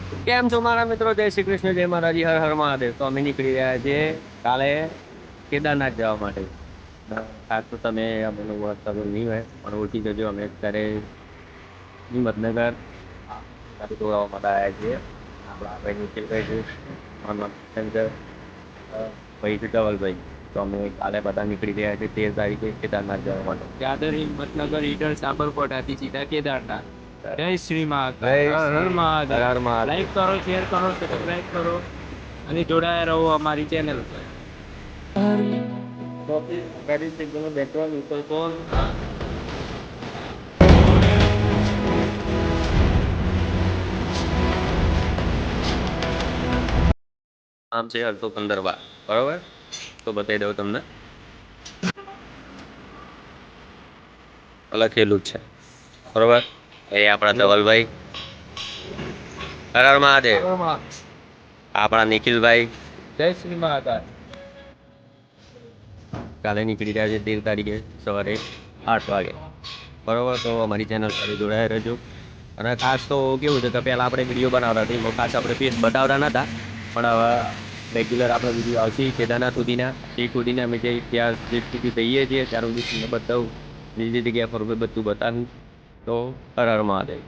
કેમ છો મારા મિત્રો? જય શ્રી કૃષ્ણ, જય માતાજી, હર હર મહાદેવ. તો અમે નીકળી રહ્યા છીએ કાલે કેદારનાથ જવા માટે. ખાસ તો તમે અમે લોકો ખબર નહીં હોય પણ ઓળખી જજો. અમે અત્યારે હિંમતનગર ગાડી ધોવા માટે આવ્યા છીએ. આપણા ભાઈ નિખિલભાઈ છે અને ભાઈ છે ધવલભાઈ. તો અમે કાલે બધા નીકળી રહ્યા છીએ 13 તારીખે કેદારનાથ જવા માટે. દાદર હિંમતનગર ઈડર સાબરકોટાથી સીધા કેદારનાથ. જય શ્રી મહાકાલ, જય હર હર શ્રી મહાદેવ. હર હર મહાદેવ. લાઈક કરો, શેર કરો, સબસ્ક્રાઈબ કરો અને જોડાયા રહો અમારી ચેનલ પર. ગાડી સિગ્નલ બેકગ્રાઉન્ડ વિકલ્પો આમ છે 815 બરોબર. તો બતાવી દઉં તમને, લખેલું જ છે બરોબર. એ આપણા ધવલભાઈ, હર હર મહાદેવ. આપણા નિખિલભાઈ, જય શ્રી મહાકાલ. કાલે નીકળી રહ્યા છે 13 તારીખે સવારે 8 વાગે બરોબર. તો અમારી ચેનલ સાથે જોડાયા રહેજો. અને ખાસ તો કેવું છે કે પહેલાં આપણે વિડીયો બનાવતા હતા, એમાં ખાસ આપણે ફેસ બતાવતા નહોતા, પણ હવે રેગ્યુલર આપણે વિડીયો આવશે કેદારનાથ સુધીના. એ સુધીના અમે ત્યાં જે સુધી જઈએ છીએ ત્યારે સુધી બતાવું, જે જગ્યા પર બધું બતાવું. તો હર હર મહાદેવ.